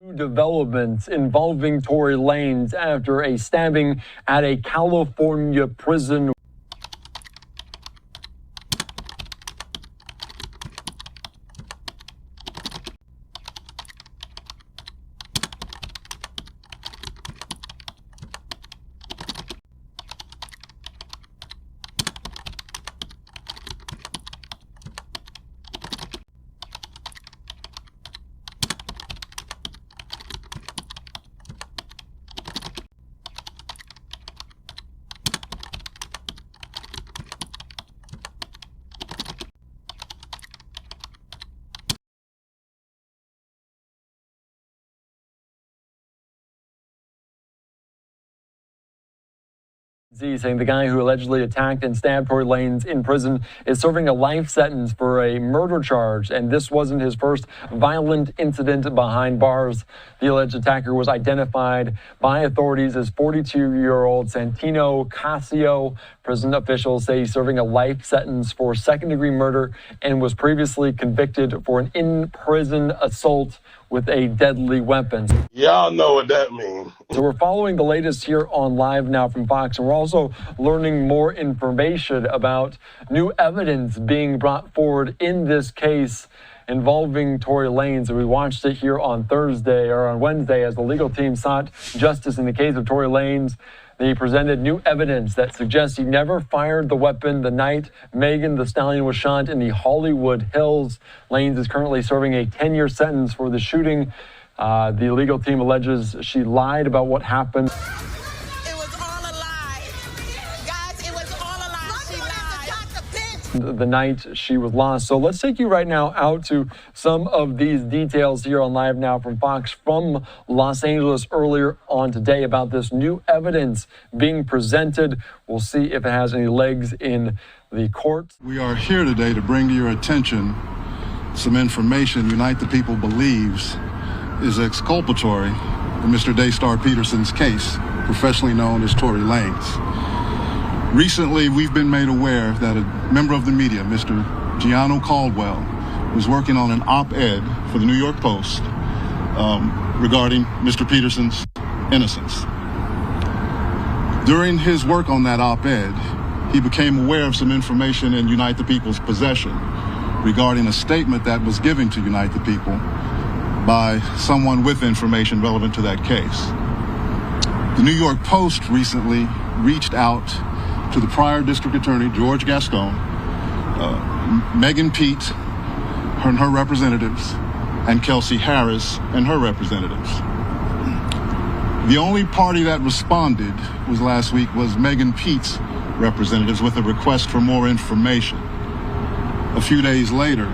Developments involving Tory Lanez after a stabbing at a California prison. Saying the guy who allegedly attacked and stabbed Tory Lanez in prison is serving a life sentence for a murder charge, and this wasn't his first violent incident behind bars. The alleged attacker was identified by authorities as 42-year-old Santino Casio. Prison officials say he's serving a life sentence for second-degree murder and was previously convicted for an in-prison assault with a deadly weapon. Y'all know what that means. So we're following the latest here on Live Now from Fox, and we're also learning more information about new evidence being brought forward in this case involving Tory Lanez. We watched it here on Wednesday as the legal team sought justice in the case of Tory Lanez. They presented new evidence that suggests he never fired the weapon the night Megan Thee Stallion was shot in the Hollywood Hills. Lanez is currently serving a 10-year sentence for the shooting. The legal team alleges she lied about what happened. It was all a lie. Guys, it was all a lie. She lied. The night she was lost. So let's take you right now out to some of these details here on Live Now from Fox from Los Angeles earlier on today about this new evidence being presented. We'll see if it has any legs in the court. We are here today to bring to your attention some information Unite the People believes is exculpatory in Mr. Daystar Peterson's case, professionally known as Tory Lanez. Recently, we've been made aware that a member of the media, Mr. Gianno Caldwell, was working on an op-ed for the New York Post regarding Mr. Peterson's innocence. During his work on that op-ed, he became aware of some information in Unite the People's possession regarding a statement that was given to Unite the People by someone with information relevant to that case. The New York Post recently reached out to the prior district attorney, George Gascon, Megan Pete and her representatives, and Kelsey Harris and her representatives. The only party that responded last week was Megan Pete's representatives with a request for more information. A few days later,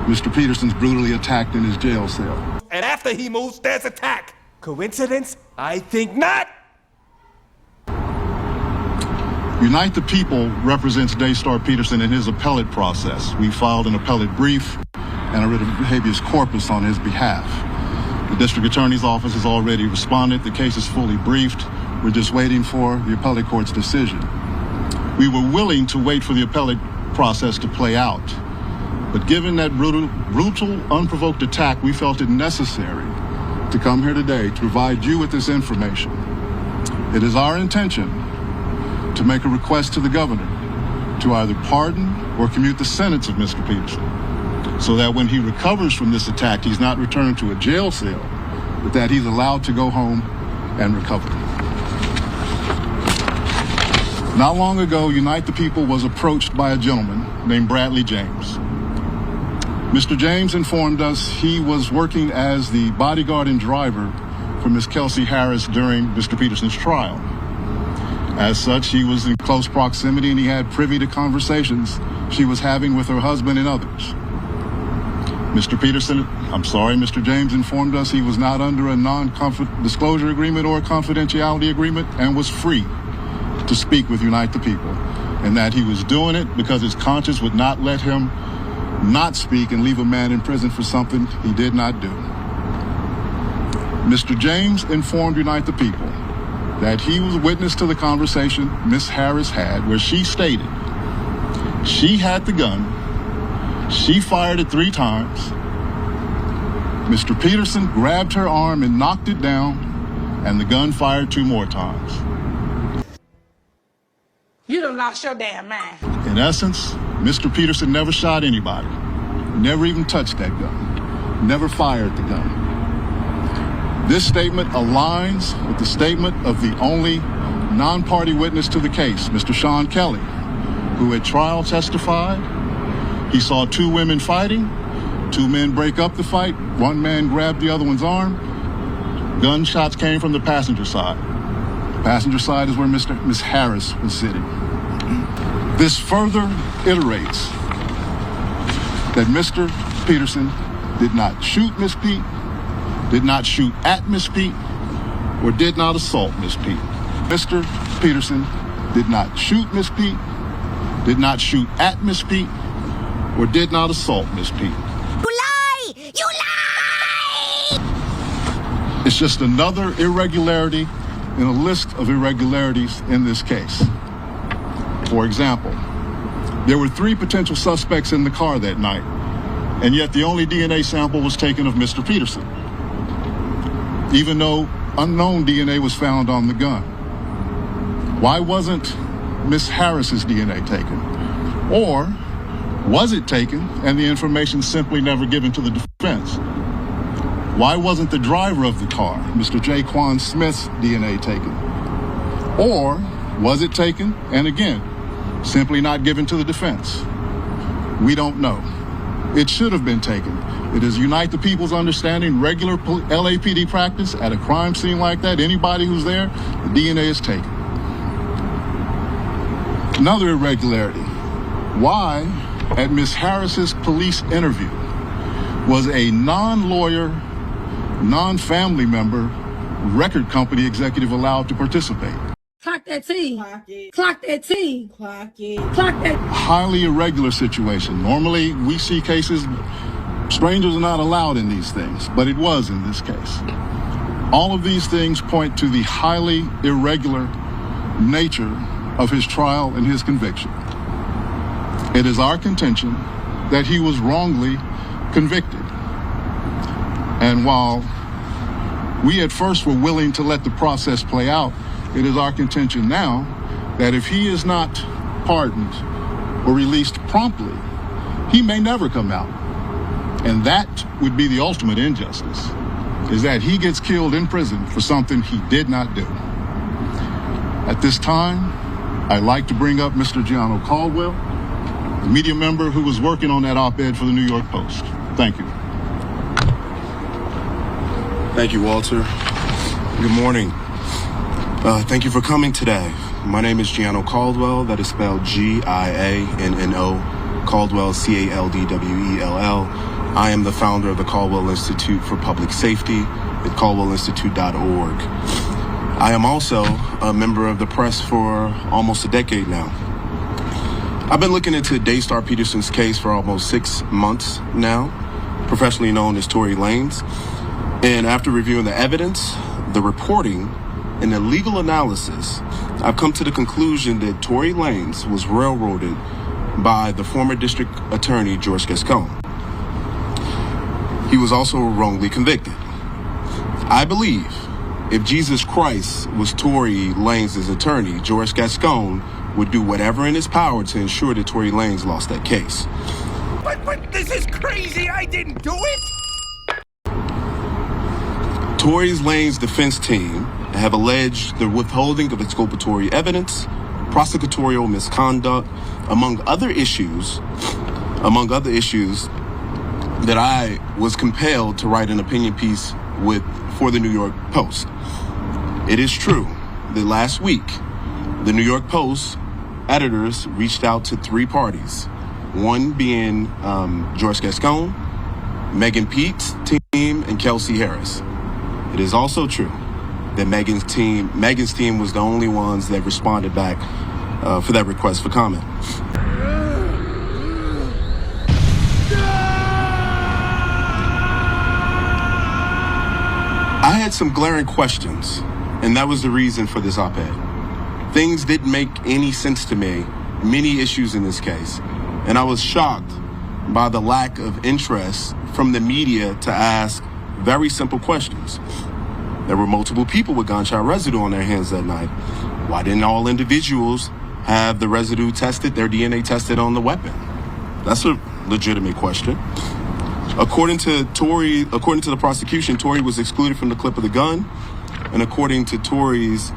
Mr. Peterson's brutally attacked in his jail cell. And after he moves, there's attack. Coincidence? I think not. Unite the People represents Daystar Peterson in his appellate process. We filed an appellate brief and a writ of habeas corpus on his behalf. The district attorney's office has already responded. The case is fully briefed. We're just waiting for the appellate court's decision. We were willing to wait for the appellate process to play out. But given that brutal, unprovoked attack, we felt it necessary to come here today to provide you with this information. It is our intention to make a request to the governor to either pardon or commute the sentence of Mr. Peterson, so that when he recovers from this attack, he's not returned to a jail cell, but that he's allowed to go home and recover. Not long ago, Unite the People was approached by a gentleman named Bradley James. Mr. James informed us he was working as the bodyguard and driver for Ms. Kelsey Harris during Mr. Peterson's trial. As such, he was in close proximity and he had privy to conversations she was having with her husband and others. Mr. James informed us he was not under a non-disclosure agreement or a confidentiality agreement and was free to speak with Unite the People, and that he was doing it because his conscience would not let him not speak and leave a man in prison for something he did not do. Mr. James informed Unite the People that he was witness to the conversation Ms. Harris had, where she stated she had the gun, she fired it 3 times, Mr. Peterson grabbed her arm and knocked it down, and the gun fired 2 more times. You done lost your damn mind. In essence, Mr. Peterson never shot anybody, never even touched that gun, never fired the gun. This statement aligns with the statement of the only non-party witness to the case, Mr. Sean Kelly, who at trial testified he saw 2 women fighting, 2 men break up the fight, 1 man grabbed the other one's arm. Gunshots came from the passenger side. The passenger side is where Miss Harris was sitting. This further iterates that Mr. Peterson did not shoot Miss Pete, did not shoot at Miss Pete, or did not assault Miss Pete. Mr. Peterson did not shoot Miss Pete, did not shoot at Miss Pete, or did not assault Miss Pete. You lie! You lie! It's just another irregularity in a list of irregularities in this case. For example, there were 3 potential suspects in the car that night, and yet the only DNA sample was taken of Mr. Peterson, even though unknown DNA was found on the gun. Why wasn't Miss Harris's DNA taken? Or was it taken and the information simply never given to the defense? Why wasn't the driver of the car, Mr. Jaquan Smith's DNA taken? Or was it taken and again, simply not given to the defense? We don't know. It should have been taken. It is Unite the People's understanding, regular LAPD practice at a crime scene like that, anybody who's there, the DNA is taken. Another irregularity. Why, at Miss Harris's police interview, was a non-lawyer, non-family member record company executive allowed to participate? Clock that T. Clock it. Clock that T. Clock it. Clock that. Highly irregular situation. Normally, we see cases, strangers are not allowed in these things, but it was in this case. All of these things point to the highly irregular nature of his trial and his conviction. It is our contention that he was wrongly convicted. And while we at first were willing to let the process play out, it is our contention now that if he is not pardoned or released promptly, he may never come out. And that would be the ultimate injustice, is that he gets killed in prison for something he did not do. At this time, I'd like to bring up Mr. Gianno Caldwell, the media member who was working on that op-ed for the New York Post. Thank you. Thank you, Walter. Good morning. Thank you for coming today. My name is Gianno Caldwell. That is spelled Gianno, Caldwell, Caldwell. I am the founder of the Caldwell Institute for Public Safety at caldwellinstitute.org. I am also a member of the press for almost a decade now. I've been looking into Daystar Peterson's case for almost 6 months now, professionally known as Tory Lanez. And after reviewing the evidence, the reporting, and the legal analysis, I've come to the conclusion that Tory Lanez was railroaded by the former district attorney, George Gascon. He was also wrongly convicted. I believe if Jesus Christ was Tory Lanez's attorney, George Gascon would do whatever in his power to ensure that Tory Lanez lost that case. But this is crazy. I didn't do it. Tory Lanez's defense team have alleged the withholding of exculpatory evidence, prosecutorial misconduct, among other issues that I was compelled to write an opinion piece for the New York Post. It is true that last week, the New York Post editors reached out to 3 parties, one being George Gascon, Megan Pete's team, and Kelsey Harris. It is also true that Megan's team was the only ones that responded back for that request for comment. I had some glaring questions, and that was the reason for this op-ed. Things didn't make any sense to me, many issues in this case, and I was shocked by the lack of interest from the media to ask very simple questions. There were multiple people with gunshot residue on their hands that night. Why didn't all individuals have the residue tested, their DNA tested on the weapon? That's a legitimate question. According to the prosecution, Tory was excluded from the clip of the gun. And according to Tory's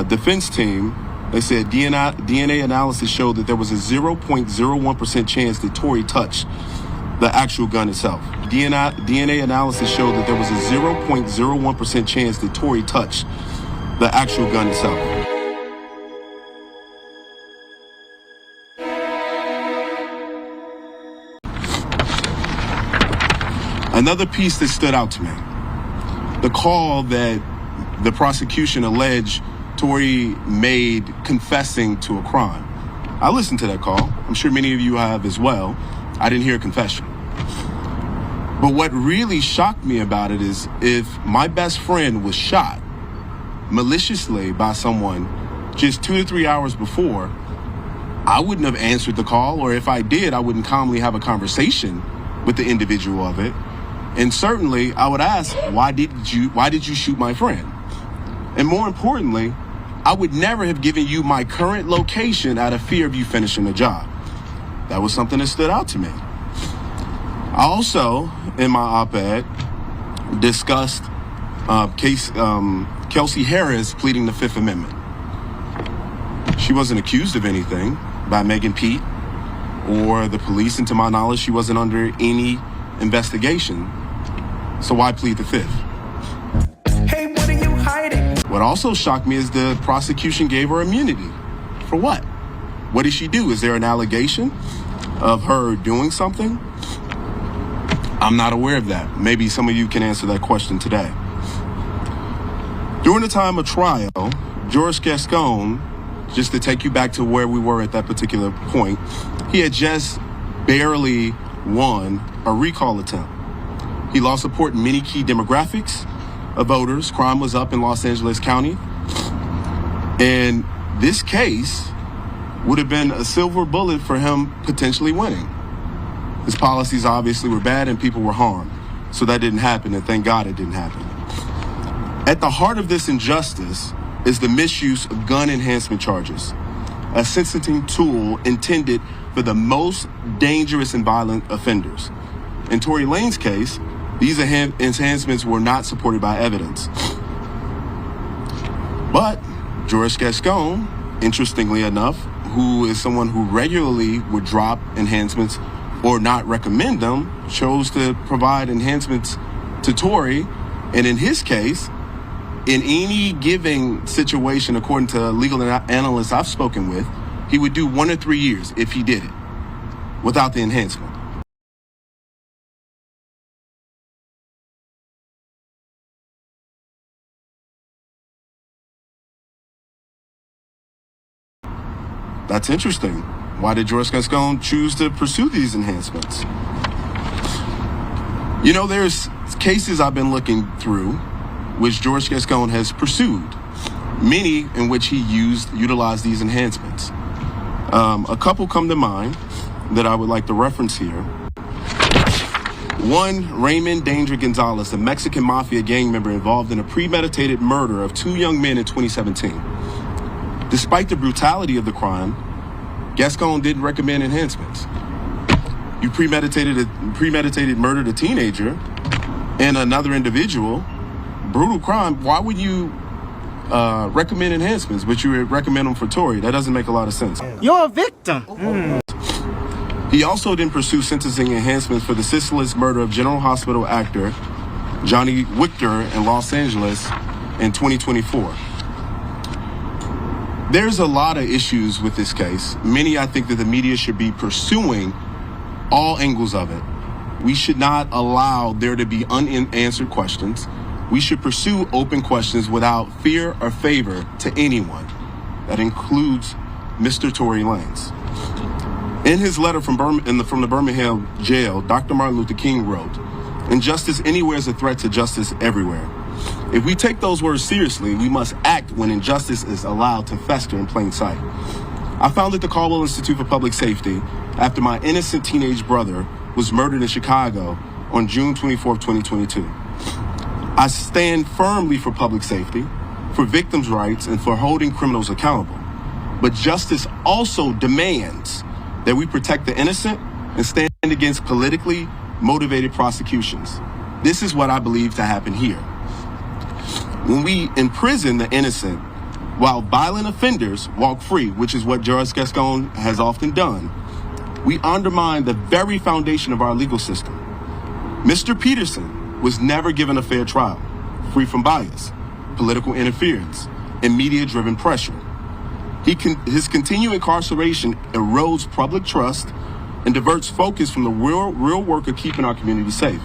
defense team, they said DNA analysis showed that there was a 0.01% chance that Tory touched the actual gun itself. DNA analysis showed that there was a 0.01% chance that Tory touched the actual gun itself. Another piece that stood out to me, the call that the prosecution alleged Tory made confessing to a crime. I listened to that call. I'm sure many of you have as well. I didn't hear a confession. But what really shocked me about it is if my best friend was shot maliciously by someone just 2 to 3 hours before, I wouldn't have answered the call, or if I did, I wouldn't calmly have a conversation with the individual of it. And certainly I would ask, why did you shoot my friend? And more importantly, I would never have given you my current location out of fear of you finishing the job. That was something that stood out to me. I also, in my op-ed, discussed Kelsey Harris pleading the Fifth Amendment. She wasn't accused of anything by Megan Pete or the police, and to my knowledge, she wasn't under any investigation. So why plead the Fifth? Hey, what are you hiding? What also shocked me is the prosecution gave her immunity. For what? What did she do? Is there an allegation of her doing something? I'm not aware of that. Maybe some of you can answer that question today. During the time of trial, George Gascon, just to take you back to where we were at that particular point, he had just barely won a recall attempt. He lost support in many key demographics of voters. Crime was up in Los Angeles County. And this case would have been a silver bullet for him potentially winning. His policies obviously were bad and people were harmed. So that didn't happen, and thank God it didn't happen. At the heart of this injustice is the misuse of gun enhancement charges, a sentencing tool intended for the most dangerous and violent offenders. In Tory Lanez's case, these enhancements were not supported by evidence. But George Gascon, interestingly enough, who is someone who regularly would drop enhancements or not recommend them, chose to provide enhancements to Tory. And in his case, in any given situation, according to legal analysts I've spoken with, he would do 1 or 3 years if he did it without the enhancement. That's interesting. Why did George Gascon choose to pursue these enhancements? You know, there's cases I've been looking through which George Gascon has pursued, many in which he utilized these enhancements. A couple come to mind that I would like to reference here. One, Raymond Danger Gonzalez, a Mexican mafia gang member involved in a premeditated murder of 2 young men in 2017. Despite the brutality of the crime, Gascon didn't recommend enhancements. You premeditated murdered a teenager and another individual, brutal crime. Why would you recommend enhancements, but you would recommend them for Tory? That doesn't make a lot of sense. You're a victim. He also didn't pursue sentencing enhancements for the senseless murder of General Hospital actor Johnny Victor in Los Angeles in 2024. There's a lot of issues with this case. Many, I think, that the media should be pursuing all angles of it. We should not allow there to be unanswered questions. We should pursue open questions without fear or favor to anyone. That includes Mr. Tory Lanez. In his letter from the Birmingham jail, Dr. Martin Luther King wrote, "Injustice anywhere is a threat to justice everywhere. If we take those words seriously, we must act when injustice is allowed to fester in plain sight." I founded the Caldwell Institute for Public Safety after my innocent teenage brother was murdered in Chicago on June 24, 2022. I stand firmly for public safety, for victims' rights, and for holding criminals accountable. But justice also demands that we protect the innocent and stand against politically motivated prosecutions. This is what I believe to happen here. When we imprison the innocent while violent offenders walk free, which is what Judge Gascon has often done, we undermine the very foundation of our legal system. Mr. Peterson was never given a fair trial, free from bias, political interference, and media-driven pressure. His continued incarceration erodes public trust and diverts focus from the real work of keeping our community safe.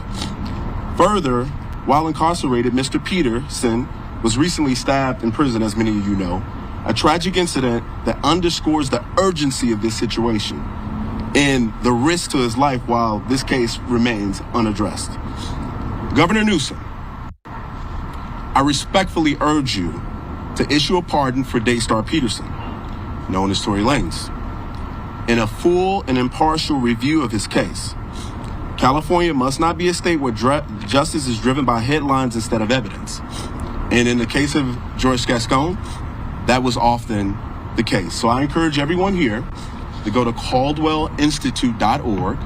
Further, while incarcerated, Mr. Peterson was recently stabbed in prison, as many of you know, a tragic incident that underscores the urgency of this situation and the risk to his life while this case remains unaddressed. Governor Newsom, I respectfully urge you to issue a pardon for Daystar Peterson, known as Tory Lanez, in a full and impartial review of his case. California must not be a state where justice is driven by headlines instead of evidence. And in the case of George Gascon, that was often the case. So I encourage everyone here to go to CaldwellInstitute.org,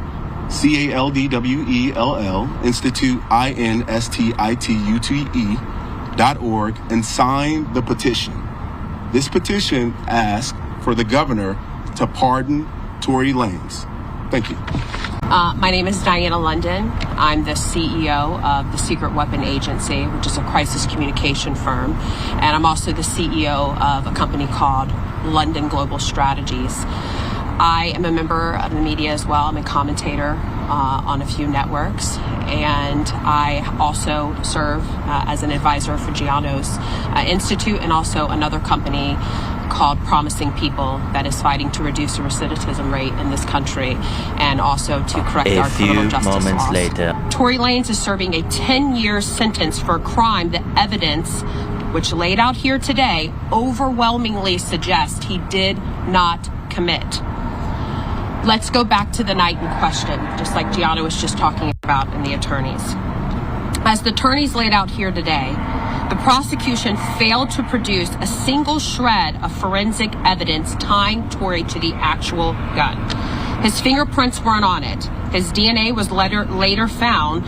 CALDWELL, Institute, INSTITUTE.org, and sign the petition. This petition asks for the governor to pardon Tory Lanez. Thank you. My name is Diana London. I'm the CEO of the Secret Weapon Agency, which is a crisis communication firm. And I'm also the CEO of a company called London Global Strategies. I am a member of the media as well. I'm a commentator on a few networks. And I also serve as an advisor for Giano's Institute and also another company called Promising People that is fighting to reduce the recidivism rate in this country and also to correct our criminal justice laws. Later. Tory Lanez is serving a 10-year sentence for a crime that evidence, which laid out here today, overwhelmingly suggests he did not commit. Let's go back to the night in question, just like Giano was just talking about in the attorneys. As the attorneys laid out here today, the prosecution failed to produce a single shred of forensic evidence tying Tory to the actual gun. His fingerprints weren't on it. His DNA was later found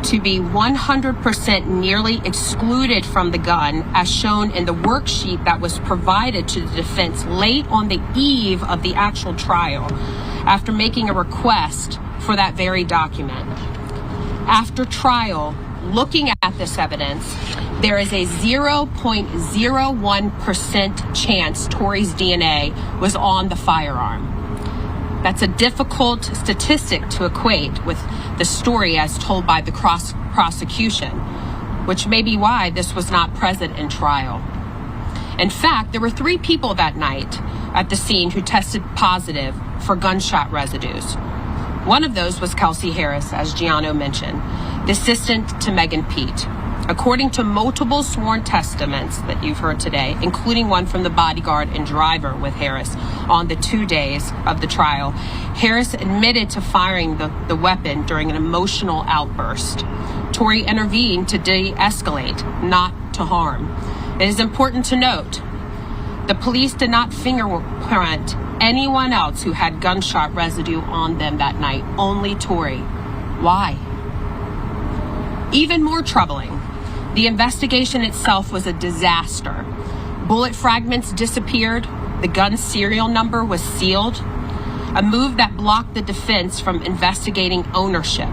to be 100% nearly excluded from the gun, as shown in the worksheet that was provided to the defense late on the eve of the actual trial, after making a request for that very document. After trial, looking at this evidence, there is a 0.01% chance Tory's DNA was on the firearm. That's a difficult statistic to equate with the story as told by the prosecution, which may be why this was not present in trial. In fact, there were 3 people that night at the scene who tested positive for gunshot residues. One of those was Kelsey Harris, as Giano mentioned, the assistant to Megan Pete. According to multiple sworn testaments that you've heard today, including one from the bodyguard and driver with Harris on the 2 days of the trial, Harris admitted to firing the weapon during an emotional outburst. Tory intervened to de-escalate, not to harm. It is important to note, the police did not fingerprint anyone else who had gunshot residue on them that night, only Tory. Why? Even more troubling, the investigation itself was a disaster. Bullet fragments disappeared, the gun's serial number was sealed, a move that blocked the defense from investigating ownership.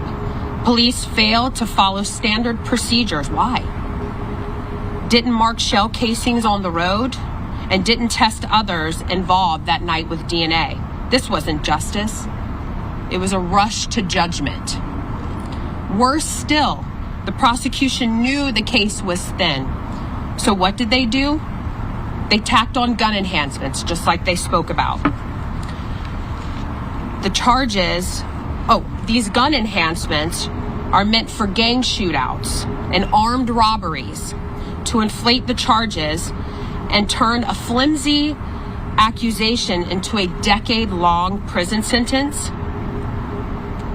Police failed to follow standard procedures. Why? Didn't mark shell casings on the road and didn't test others involved that night with DNA. This wasn't justice. It was a rush to judgment. Worse still, the prosecution knew the case was thin. So what did they do? They tacked on gun enhancements, just like they spoke about. The charges, these gun enhancements are meant for gang shootouts and armed robberies to inflate the charges and turn a flimsy accusation into a decade-long prison sentence.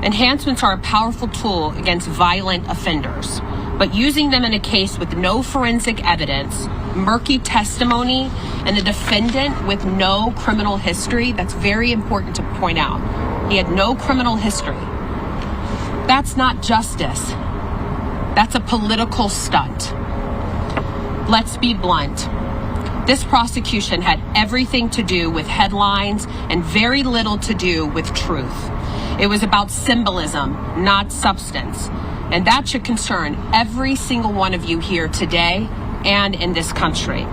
Enhancements are a powerful tool against violent offenders, But using them in a case with no forensic evidence, murky testimony, and a defendant with no criminal history, that's very important to point out. He had no criminal history. That's not justice. That's a political stunt. Let's be blunt. This prosecution had everything to do with headlines and very little to do with truth. It was about symbolism, not substance. And that should concern every single one of you here today and in this country.